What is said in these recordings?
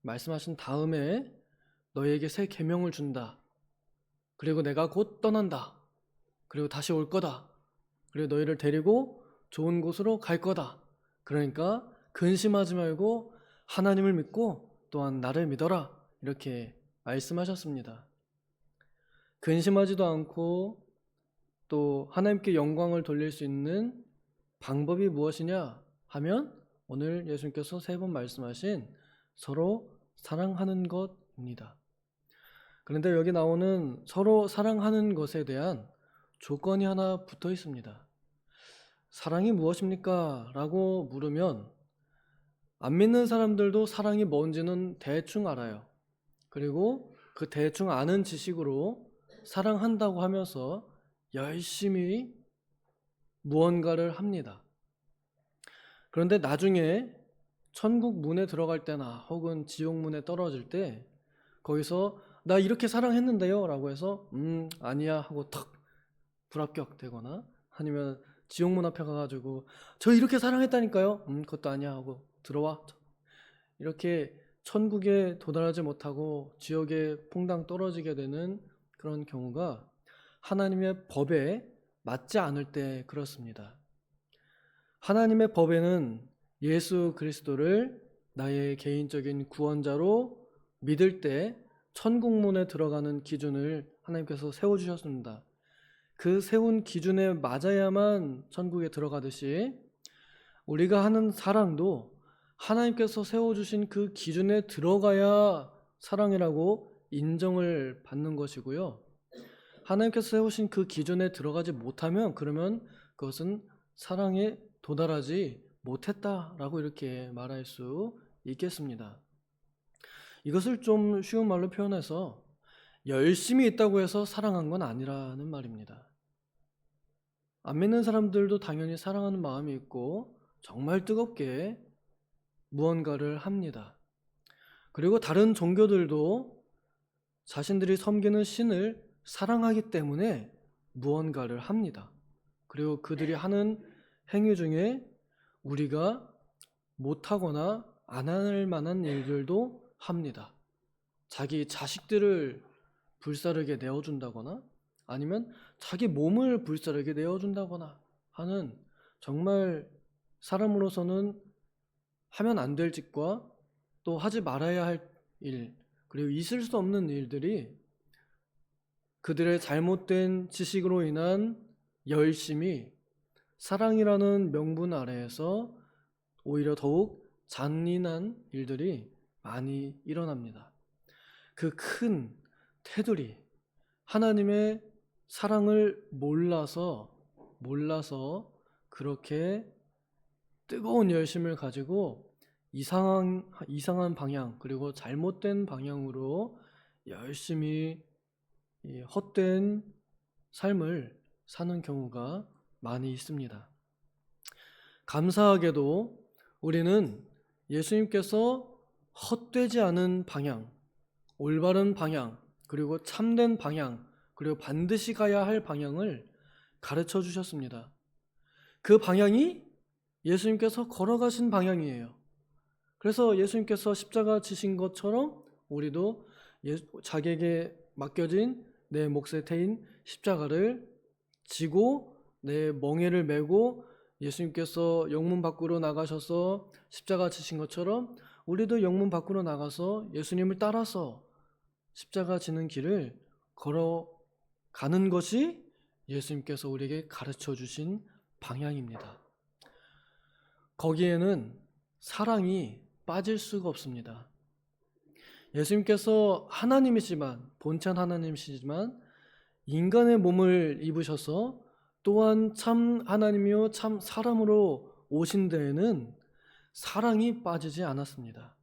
말씀하신 다음에 너희에게 새 계명을 준다. 그리고 내가 곧 떠난다. 그리고 다시 올 거다. 그리고 너희를 데리고 좋은 곳으로 갈 거다. 그러니까 근심하지 말고 하나님을 믿고 또한 나를 믿어라. 이렇게 말씀하셨습니다. 근심하지도 않고 또 하나님께 영광을 돌릴 수 있는 방법이 무엇이냐 하면 오늘 예수님께서 3번 말씀하신 서로 사랑하는 것입니다. 그런데 여기 나오는 서로 사랑하는 것에 대한 조건이 하나 붙어 있습니다. 사랑이 무엇입니까? 라고 물으면 안 믿는 사람들도 사랑이 뭔지는 대충 알아요. 그리고 그 대충 아는 지식으로 사랑한다고 하면서 열심히 무언가를 합니다. 그런데 나중에 천국 문에 들어갈 때나 혹은 지옥 문에 떨어질 때 거기서 나 이렇게 사랑했는데요 라고 해서 아니야 하고 탁 불합격되거나 아니면 지옥 문 앞에 가가지고 저 이렇게 사랑했다니까요 그것도 아니야 하고 들어와 이렇게 천국에 도달하지 못하고 지옥에 퐁당 떨어지게 되는 그런 경우가 하나님의 법에 맞지 않을 때 그렇습니다. 하나님의 법에는 예수 그리스도를 나의 개인적인 구원자로 믿을 때 천국문에 들어가는 기준을 하나님께서 세워주셨습니다. 그 세운 기준에 맞아야만 천국에 들어가듯이 우리가 하는 사랑도 하나님께서 세워주신 그 기준에 들어가야 사랑이라고 인정을 받는 것이고요. 하나님께서 세우신 그 기준에 들어가지 못하면 그러면 그것은 사랑에 도달하지 못했다라고 이렇게 말할 수 있겠습니다. 이것을 좀 쉬운 말로 표현해서 열심히 있다고 해서 사랑한 건 아니라는 말입니다. 안 믿는 사람들도 당연히 사랑하는 마음이 있고 정말 뜨겁게 무언가를 합니다. 그리고 다른 종교들도 자신들이 섬기는 신을 사랑하기 때문에 무언가를 합니다. 그리고 그들이 하는 행위 중에 우리가 못하거나 안 할 만한 일들도 합니다. 자기 자식들을 불사르게 내어준다거나 아니면 자기 몸을 불사르게 내어준다거나 하는 정말 사람으로서는 하면 안 될 짓과 또 하지 말아야 할 일, 그리고 있을 수 없는 일들이 그들의 잘못된 지식으로 인한 열심이 사랑이라는 명분 아래에서 오히려 더욱 잔인한 일들이 많이 일어납니다. 그 큰 테두리, 하나님의 사랑을 몰라서 그렇게 뜨거운 열심을 가지고 이상한 방향 그리고 잘못된 방향으로 열심히 헛된 삶을 사는 경우가 많이 있습니다. 감사하게도 우리는 예수님께서 헛되지 않은 방향, 올바른 방향, 그리고 참된 방향, 그리고 반드시 가야 할 방향을 가르쳐 주셨습니다. 그 방향이 예수님께서 걸어가신 방향이에요. 그래서 예수님께서 십자가 지신 것처럼 우리도 자기에게 맡겨진 내 몫의 태인 십자가를 지고 내 멍에를 메고 예수님께서 영문 밖으로 나가셔서 십자가 지신 것처럼 우리도 영문 밖으로 나가서 예수님을 따라서 십자가 지는 길을 걸어가는 것이 예수님께서 우리에게 가르쳐 주신 방향입니다. 거기에는 사랑이 빠질 수가 없습니다. 예수님께서 하나님이시지만 본천 하나님이시지만 인간의 몸을 입으셔서 또한 참 하나님이요 참 사람으로 오신 데에는 사랑이 빠지지 않았습니다.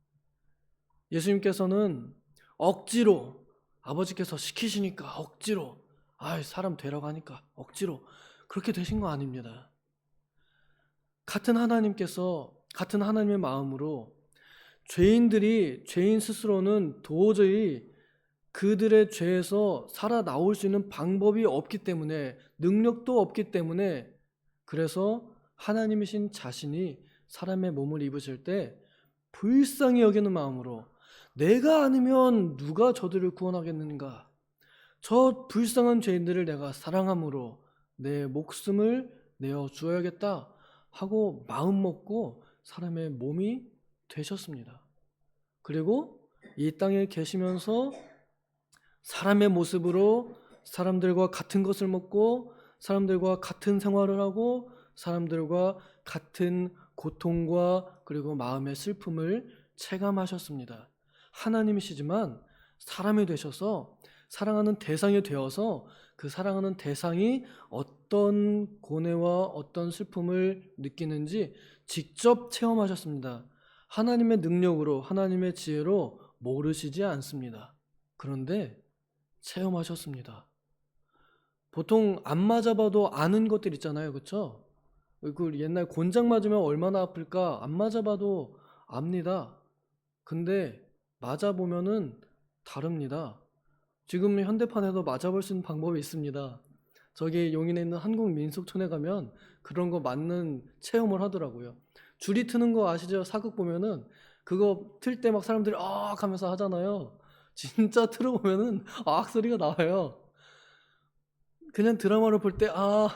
예수님께서는 억지로 아버지께서 시키시니까 억지로 사람 되라고 하니까 억지로 그렇게 되신 거 아닙니다. 같은 하나님께서 같은 하나님의 마음으로 죄인들이 죄인 스스로는 도저히 그들의 죄에서 살아나올 수 있는 방법이 없기 때문에 능력도 없기 때문에 그래서 하나님이신 자신이 사람의 몸을 입으실 때 불쌍히 여기는 마음으로 내가 아니면 누가 저들을 구원하겠는가? 저 불쌍한 죄인들을 내가 사랑함으로 내 목숨을 내어 주어야겠다 하고 마음 먹고 사람의 몸이 되셨습니다. 그리고 이 땅에 계시면서 사람의 모습으로 사람들과 같은 것을 먹고 사람들과 같은 생활을 하고 사람들과 같은 고통과 그리고 마음의 슬픔을 체감하셨습니다. 하나님이시지만 사람이 되셔서 사랑하는 대상이 되어서 그 사랑하는 대상이 어떤 고뇌와 어떤 슬픔을 느끼는지 직접 체험하셨습니다. 하나님의 능력으로 하나님의 지혜로 모르시지 않습니다. 그런데 체험하셨습니다. 보통 안 맞아봐도 아는 것들 있잖아요. 그렇죠? 그 옛날 곤장 맞으면 얼마나 아플까 안 맞아봐도 압니다. 근데 맞아보면은 다릅니다. 지금 현대판에도 맞아볼 수 있는 방법이 있습니다. 저기 용인에 있는 한국민속촌에 가면 그런 거 맞는 체험을 하더라고요. 줄이 트는 거 아시죠? 사극 보면은 그거 틀 때 막 사람들이 아 하면서 하잖아요. 진짜 틀어보면은 악 소리가 나와요. 그냥 드라마를 볼 때 아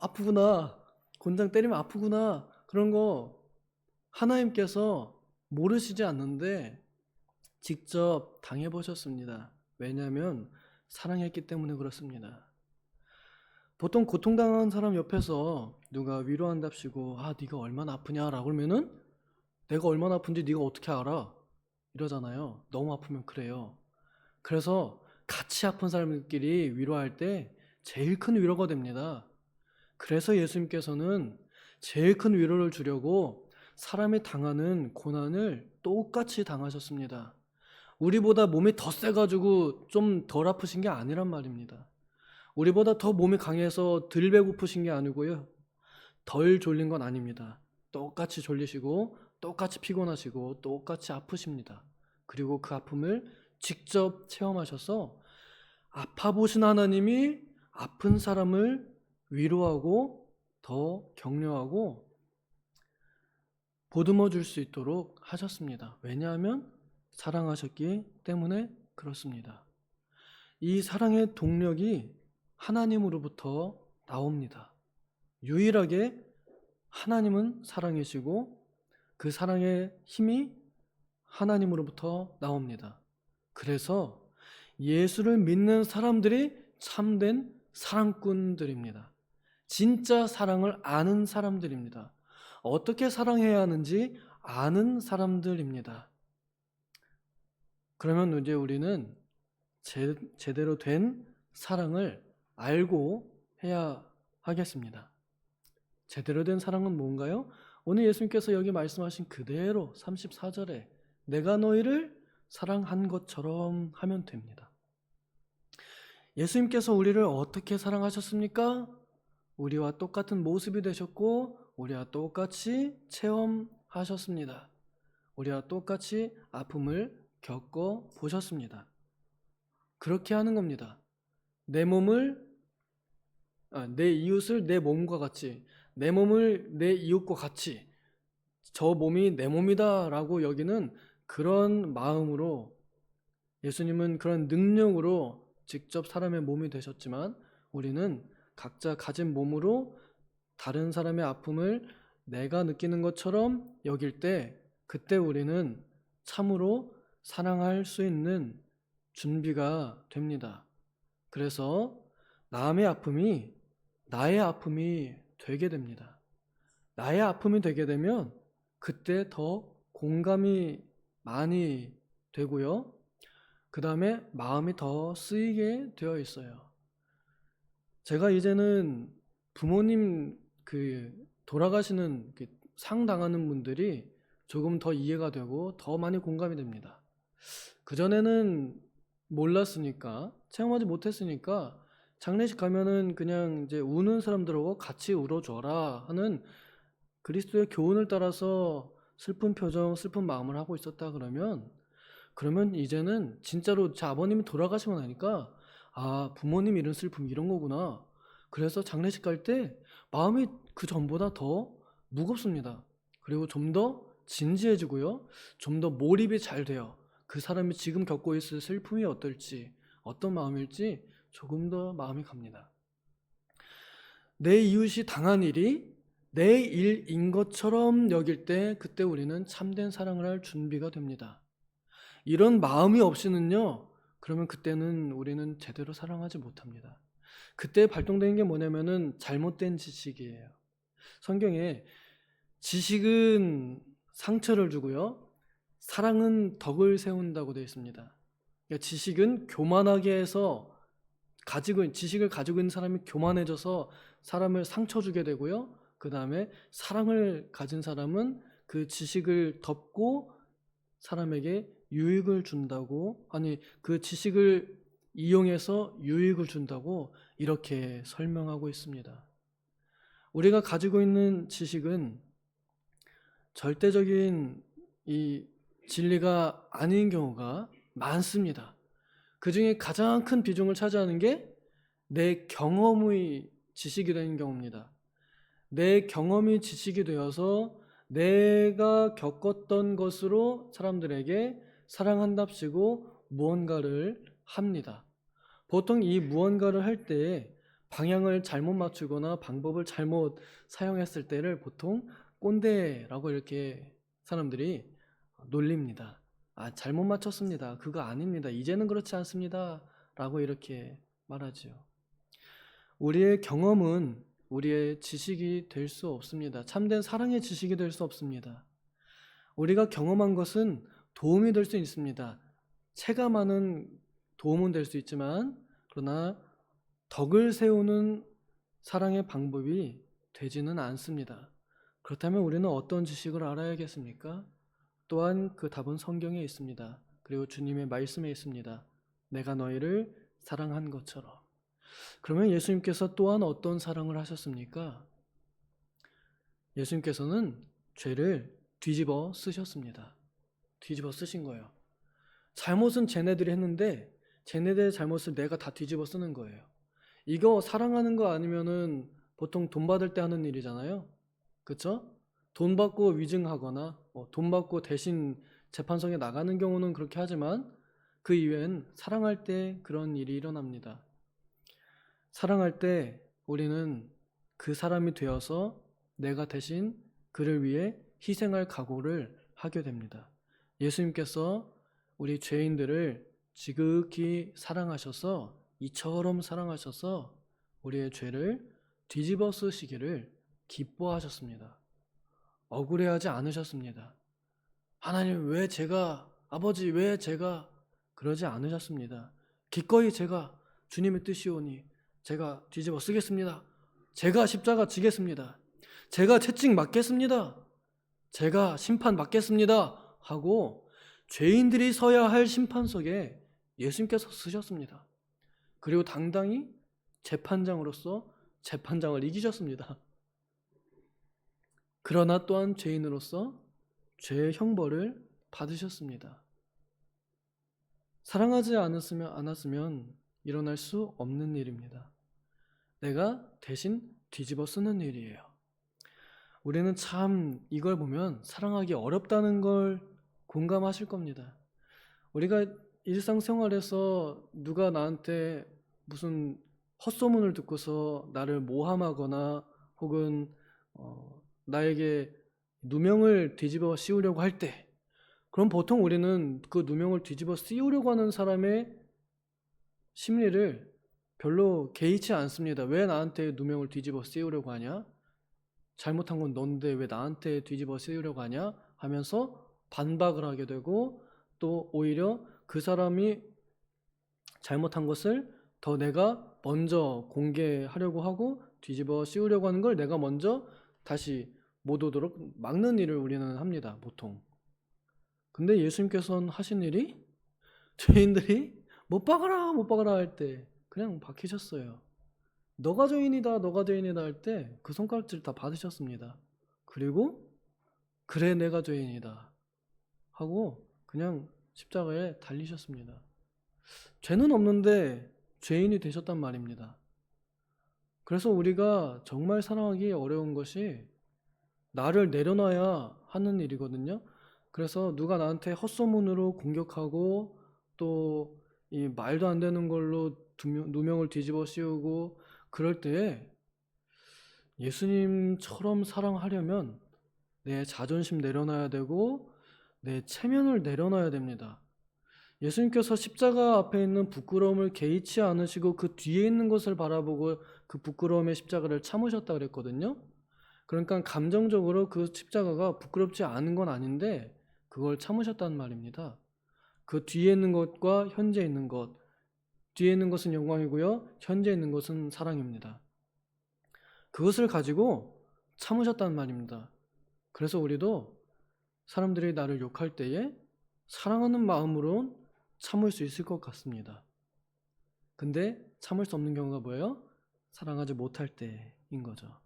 아프구나, 곤장 때리면 아프구나, 그런 거 하나님께서 모르시지 않는데 직접 당해보셨습니다. 왜냐하면 사랑했기 때문에 그렇습니다. 보통 고통당한 사람 옆에서 누가 위로한답시고 아 네가 얼마나 아프냐라고 그러면은 내가 얼마나 아픈지 네가 어떻게 알아? 이러잖아요. 너무 아프면 그래요. 그래서 같이 아픈 사람들끼리 위로할 때 제일 큰 위로가 됩니다. 그래서 예수님께서는 제일 큰 위로를 주려고 사람이 당하는 고난을 똑같이 당하셨습니다. 우리보다 몸이 더 세가지고 좀 덜 아프신 게 아니란 말입니다. 우리보다 더 몸이 강해서 덜 배고프신 게 아니고요. 덜 졸린 건 아닙니다. 똑같이 졸리시고 똑같이 피곤하시고 똑같이 아프십니다. 그리고 그 아픔을 직접 체험하셔서 아파 보신 하나님이 아픈 사람을 위로하고 더 격려하고 보듬어 줄 수 있도록 하셨습니다. 왜냐하면 사랑하셨기 때문에 그렇습니다. 이 사랑의 동력이 하나님으로부터 나옵니다. 유일하게 하나님은 사랑이시고 그 사랑의 힘이 하나님으로부터 나옵니다. 그래서 예수를 믿는 사람들이 참된 사랑꾼들입니다. 진짜 사랑을 아는 사람들입니다. 어떻게 사랑해야 하는지 아는 사람들입니다. 그러면 이제 우리는 제대로 된 사랑을 알고 해야 하겠습니다. 제대로 된 사랑은 뭔가요? 오늘 예수님께서 여기 말씀하신 그대로 34절에 내가 너희를 사랑한 것처럼 하면 됩니다. 예수님께서 우리를 어떻게 사랑하셨습니까? 우리와 똑같은 모습이 되셨고 우리와 똑같이 체험하셨습니다. 우리와 똑같이 아픔을 겪어 보셨습니다. 그렇게 하는 겁니다. 내 이웃을 내 몸과 같이, 내 몸을 내 이웃과 같이, 저 몸이 내 몸이다 라고 여기는 그런 마음으로 예수님은 그런 능력으로 직접 사람의 몸이 되셨지만 우리는 각자 가진 몸으로 다른 사람의 아픔을 내가 느끼는 것처럼 여길 때 그때 우리는 참으로 사랑할 수 있는 준비가 됩니다. 그래서 남의 아픔이 나의 아픔이 되게 됩니다. 나의 아픔이 되게 되면 그때 더 공감이 많이 되고요. 그 다음에 마음이 더 쓰이게 되어 있어요. 제가 이제는 부모님 돌아가시는 상 당하는 분들이 조금 더 이해가 되고 더 많이 공감이 됩니다. 그전에는 몰랐으니까, 체험하지 못했으니까 장례식 가면은 그냥 이제 우는 사람들하고 같이 울어줘라 하는 그리스도의 교훈을 따라서 슬픈 표정, 슬픈 마음을 하고 있었다 그러면 이제는 진짜로 제 아버님이 돌아가시고 나니까 아, 부모님 이런 슬픔 이런 거구나. 그래서 장례식 갈 때 마음이 그 전보다 더 무겁습니다. 그리고 좀 더 진지해지고요. 좀 더 몰입이 잘 돼요. 그 사람이 지금 겪고 있을 슬픔이 어떨지, 어떤 마음일지 조금 더 마음이 갑니다. 내 이웃이 당한 일이 내 일인 것처럼 여길 때 그때 우리는 참된 사랑을 할 준비가 됩니다. 이런 마음이 없이는요, 그러면 그때는 우리는 제대로 사랑하지 못합니다. 그때 발동되는 게 뭐냐면은 잘못된 지식이에요. 성경에 지식은 상처를 주고요, 사랑은 덕을 세운다고 되어 있습니다. 그러니까 지식은 교만하게 해서 지식을 가지고 있는 사람이 교만해져서 사람을 상처 주게 되고요, 그 다음에 사랑을 가진 사람은 그 지식을 덮고 사람에게 유익을 준다고, 아니 그 지식을 이용해서 유익을 준다고 이렇게 설명하고 있습니다. 우리가 가지고 있는 지식은 절대적인 이 진리가 아닌 경우가 많습니다. 그 중에 가장 큰 비중을 차지하는 게 내 경험의 지식이 되는 경우입니다. 내 경험이 지식이 되어서 내가 겪었던 것으로 사람들에게 사랑한답시고 무언가를 합니다. 보통 이 무언가를 할 때 방향을 잘못 맞추거나 방법을 잘못 사용했을 때를 보통 꼰대라고 이렇게 사람들이 놀립니다. 잘못 맞췄습니다. 그거 아닙니다. 이제는 그렇지 않습니다. 라고 이렇게 말하죠. 우리의 경험은 우리의 지식이 될 수 없습니다. 참된 사랑의 지식이 될 수 없습니다. 우리가 경험한 것은 도움이 될 수 있습니다. 체감하는 도움은 될 수 있지만, 그러나 덕을 세우는 사랑의 방법이 되지는 않습니다. 그렇다면 우리는 어떤 지식을 알아야겠습니까? 또한 그 답은 성경에 있습니다. 그리고 주님의 말씀에 있습니다. 내가 너희를 사랑한 것처럼. 그러면 예수님께서 또한 어떤 사랑을 하셨습니까? 예수님께서는 죄를 뒤집어 쓰셨습니다. 뒤집어 쓰신 거예요. 잘못은 쟤네들이 했는데 쟤네들의 잘못을 내가 다 뒤집어 쓰는 거예요. 이거 사랑하는 거 아니면은 보통 돈 받을 때 하는 일이잖아요. 그렇죠? 돈 받고 위증하거나 돈 받고 대신 재판석에 나가는 경우는 그렇게 하지만 그 이외엔 사랑할 때 그런 일이 일어납니다. 사랑할 때 우리는 그 사람이 되어서 내가 대신 그를 위해 희생할 각오를 하게 됩니다. 예수님께서 우리 죄인들을 지극히 사랑하셔서 이처럼 사랑하셔서 우리의 죄를 뒤집어 쓰시기를 기뻐하셨습니다. 억울해하지 않으셨습니다. 하나님 왜 제가, 아버지 왜 제가, 그러지 않으셨습니다. 기꺼이 제가 주님의 뜻이오니 제가 뒤집어 쓰겠습니다. 제가 십자가 지겠습니다. 제가 채찍 맞겠습니다. 제가 심판 받겠습니다. 하고 죄인들이 서야 할 심판석에 예수님께서 쓰셨습니다. 그리고 당당히 재판장으로서 재판장을 이기셨습니다. 그러나 또한 죄인으로서 죄의 형벌을 받으셨습니다. 사랑하지 않았으면 일어날 수 없는 일입니다. 내가 대신 뒤집어 쓰는 일이에요. 우리는 참 이걸 보면 사랑하기 어렵다는 걸 공감하실 겁니다. 우리가 일상생활에서 누가 나한테 무슨 헛소문을 듣고서 나를 모함하거나 혹은 나에게 누명을 뒤집어 씌우려고 할 때, 그럼 보통 우리는 그 누명을 뒤집어 씌우려고 하는 사람의 심리를 별로 개의치 않습니다. 왜 나한테 누명을 뒤집어 씌우려고 하냐? 잘못한 건 넌데 왜 나한테 뒤집어 씌우려고 하냐? 하면서 반박을 하게 되고, 또 오히려 그 사람이 잘못한 것을 더 내가 먼저 공개하려고 하고 뒤집어 씌우려고 하는 걸 내가 먼저 다시 못 오도록 막는 일을 우리는 합니다, 보통. 근데 예수님께서는 하신 일이 죄인들이 못 박아라 할 때 그냥 박히셨어요. 너가 죄인이다 할 때 그 손가락질 다 받으셨습니다. 그리고 그래 내가 죄인이다 하고 그냥 십자가에 달리셨습니다. 죄는 없는데 죄인이 되셨단 말입니다. 그래서 우리가 정말 사랑하기 어려운 것이 나를 내려놔야 하는 일이거든요. 그래서 누가 나한테 헛소문으로 공격하고 또 이 말도 안 되는 걸로 누명을 뒤집어 씌우고 그럴 때에 예수님처럼 사랑하려면 내 자존심 내려놔야 되고 내 체면을 내려놔야 됩니다. 예수님께서 십자가 앞에 있는 부끄러움을 개의치 않으시고 그 뒤에 있는 것을 바라보고 그 부끄러움의 십자가를 참으셨다 그랬거든요. 그러니까 감정적으로 그 십자가가 부끄럽지 않은 건 아닌데 그걸 참으셨다는 말입니다. 그 뒤에 있는 것과 현재 있는 것, 뒤에 있는 것은 영광이고요, 현재 있는 것은 사랑입니다. 그것을 가지고 참으셨다는 말입니다. 그래서 우리도 사람들이 나를 욕할 때에 사랑하는 마음으로 참을 수 있을 것 같습니다. 근데 참을 수 없는 경우가 뭐예요? 사랑하지 못할 때인 거죠.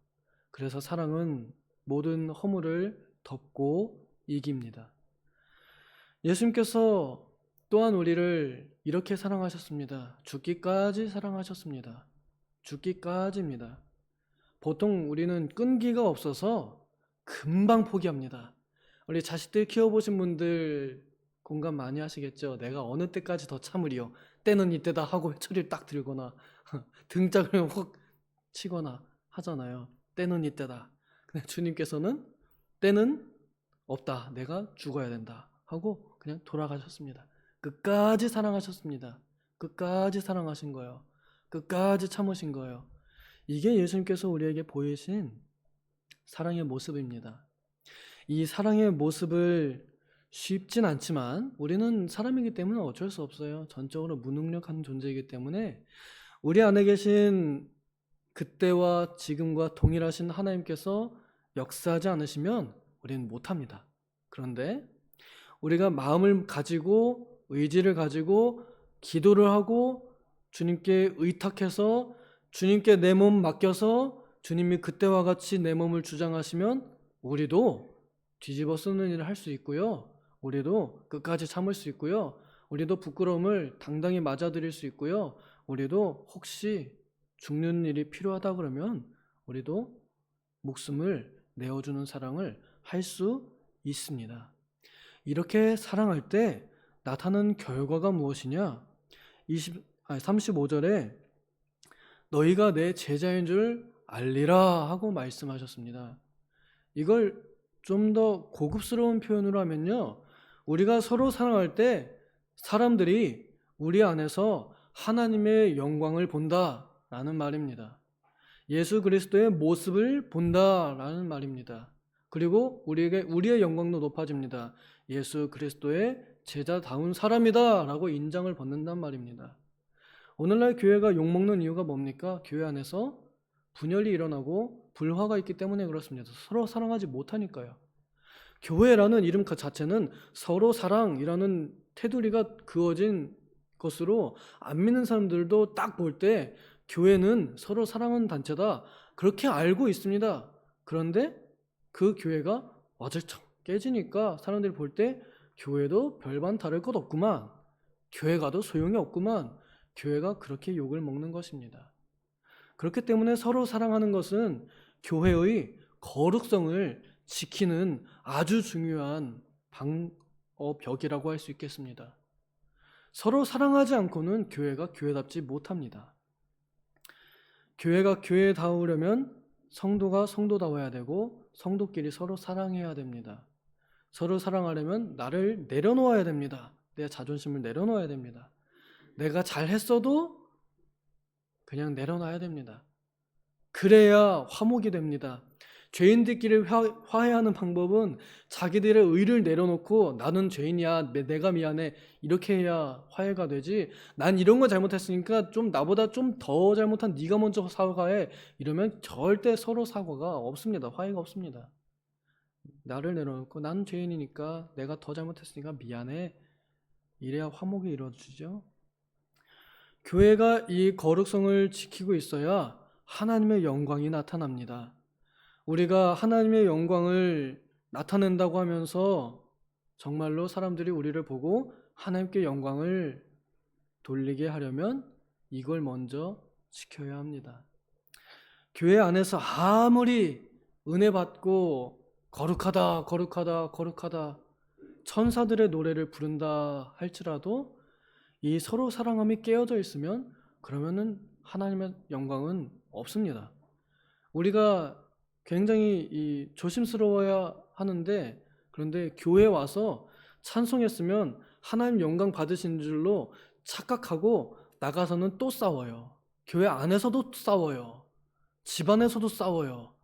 그래서 사랑은 모든 허물을 덮고 이깁니다. 예수님께서 또한 우리를 이렇게 사랑하셨습니다. 죽기까지 사랑하셨습니다. 죽기까지입니다. 보통 우리는 끈기가 없어서 금방 포기합니다. 우리 자식들 키워보신 분들 공감 많이 하시겠죠? 내가 어느 때까지 더 참으리요? 때는 이때다 하고 회초리를 딱 들거나 등짝을 확 치거나 하잖아요. 때는 이때다. 근데 주님께서는 때는 없다. 내가 죽어야 된다 하고 그냥 돌아가셨습니다. 끝까지 사랑하셨습니다. 끝까지 사랑하신 거예요. 끝까지 참으신 거예요. 이게 예수님께서 우리에게 보이신 사랑의 모습입니다. 이 사랑의 모습을 쉽진 않지만 우리는 사람이기 때문에 어쩔 수 없어요. 전적으로 무능력한 존재이기 때문에 우리 안에 계신 그때와 지금과 동일하신 하나님께서 역사하지 않으시면 우리는 못합니다. 그런데 우리가 마음을 가지고 의지를 가지고 기도를 하고 주님께 의탁해서 주님께 내 몸 맡겨서 주님이 그때와 같이 내 몸을 주장하시면 우리도 뒤집어 쓰는 일을 할 수 있고요. 우리도 끝까지 참을 수 있고요. 우리도 부끄러움을 당당히 맞아들일 수 있고요. 우리도 혹시 죽는 일이 필요하다 그러면 우리도 목숨을 내어주는 사랑을 할 수 있습니다. 이렇게 사랑할 때 나타나는 결과가 무엇이냐? 35절에 너희가 내 제자인 줄 알리라 하고 말씀하셨습니다. 이걸 좀 더 고급스러운 표현으로 하면요, 우리가 서로 사랑할 때 사람들이 우리 안에서 하나님의 영광을 본다라는 말입니다. 예수 그리스도의 모습을 본다라는 말입니다. 그리고 우리의 영광도 높아집니다. 예수 그리스도의 제자다운 사람이다라고 인정을 받는단 말입니다. 오늘날 교회가 욕먹는 이유가 뭡니까? 교회 안에서 분열이 일어나고 불화가 있기 때문에 그렇습니다. 서로 사랑하지 못하니까요. 교회라는 이름 그 자체는 서로 사랑이라는 테두리가 그어진 것으로 안 믿는 사람들도 딱 볼 때 교회는 서로 사랑하는 단체다 그렇게 알고 있습니다. 그런데 그 교회가 와들창 깨지니까 사람들이 볼 때 교회도 별반 다를 것 없구만, 교회 가도 소용이 없구만, 교회가 그렇게 욕을 먹는 것입니다. 그렇기 때문에 서로 사랑하는 것은 교회의 거룩성을 지키는 아주 중요한 방어벽이라고 할 수 있겠습니다. 서로 사랑하지 않고는 교회가 교회답지 못합니다. 교회가 교회다우려면 성도가 성도다워야 되고 성도끼리 서로 사랑해야 됩니다. 서로 사랑하려면 나를 내려놓아야 됩니다. 내 자존심을 내려놓아야 됩니다. 내가 잘했어도 그냥 내려놔야 됩니다. 그래야 화목이 됩니다. 죄인들끼리 화해하는 방법은 자기들의 의를 내려놓고 나는 죄인이야, 내가 미안해, 이렇게 해야 화해가 되지, 난 이런 거 잘못했으니까 좀 나보다 좀 더 잘못한 네가 먼저 사과해, 이러면 절대 서로 사과가 없습니다. 화해가 없습니다. 나를 내려놓고 난 죄인이니까 내가 더 잘못했으니까 미안해, 이래야 화목이 이루어지죠. 교회가 이 거룩성을 지키고 있어야 하나님의 영광이 나타납니다. 우리가 하나님의 영광을 나타낸다고 하면서 정말로 사람들이 우리를 보고 하나님께 영광을 돌리게 하려면 이걸 먼저 지켜야 합니다. 교회 안에서 아무리 은혜 받고 거룩하다 천사들의 노래를 부른다 할지라도 이 서로 사랑함이 깨어져 있으면 그러면은 하나님의 영광은 없습니다. 우리가 굉장히 조심스러워야 하는데, 그런데 교회 와서 찬송했으면 하나님 영광 받으신 줄로 착각하고 나가서는 또 싸워요. 교회 안에서도 싸워요. 집안에서도 싸워요.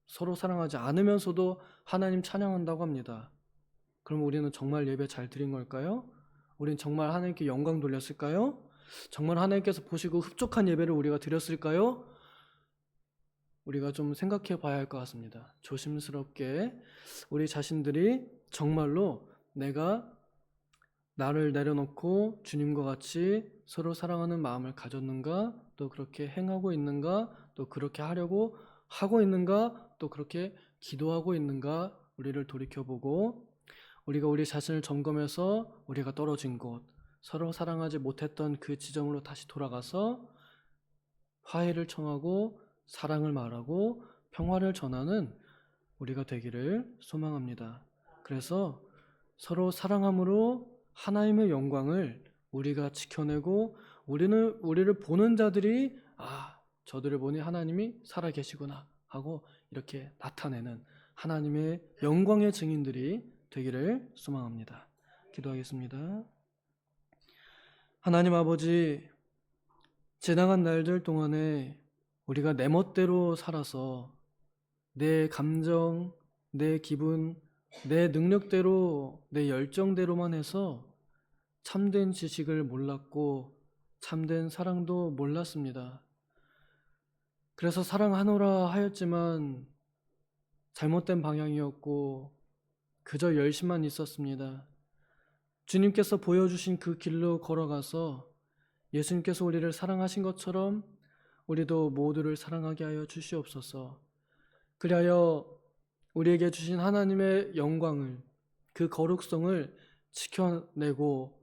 서로 사랑하지 않으면서도 하나님 찬양한다고 합니다. 그럼 우리는 정말 예배 잘 드린 걸까요? 우린 정말 하나님께 영광 돌렸을까요? 정말 하나님께서 보시고 흡족한 예배를 우리가 드렸을까요? 우리가 좀 생각해 봐야 할 것 같습니다. 조심스럽게 우리 자신들이 정말로 내가 나를 내려놓고 주님과 같이 서로 사랑하는 마음을 가졌는가, 또 그렇게 행하고 있는가, 또 그렇게 하려고 하고 있는가, 또 그렇게 기도하고 있는가, 우리를 돌이켜보고 우리가 우리 자신을 점검해서 우리가 떨어진 곳, 서로 사랑하지 못했던 그 지점으로 다시 돌아가서 화해를 청하고 사랑을 말하고 평화를 전하는 우리가 되기를 소망합니다. 그래서 서로 사랑함으로 하나님의 영광을 우리가 지켜내고 우리를 보는 자들이 저들을 보니 하나님이 살아계시구나 하고 이렇게 나타내는 하나님의 영광의 증인들이 되기를 소망합니다. 기도하겠습니다. 하나님 아버지, 지나간 날들 동안에 우리가 내 멋대로 살아서 내 감정, 내 기분, 내 능력대로, 내 열정대로만 해서 참된 지식을 몰랐고 참된 사랑도 몰랐습니다. 그래서 사랑하노라 하였지만 잘못된 방향이었고 그저 열심만 있었습니다. 주님께서 보여주신 그 길로 걸어가서 예수님께서 우리를 사랑하신 것처럼 우리도 모두를 사랑하게 하여 주시옵소서. 그리하여 우리에게 주신 하나님의 영광을, 그 거룩성을 지켜내고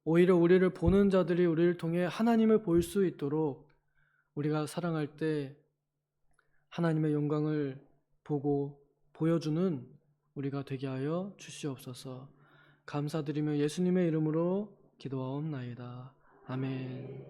오히려 우리를 보는 자들이 우리를 통해 하나님을 볼 수 있도록 우리가 사랑할 때 하나님의 영광을 보고 보여주는 우리가 되게 하여 주시옵소서. 감사드리며 예수님의 이름으로 기도하옵나이다. 아멘.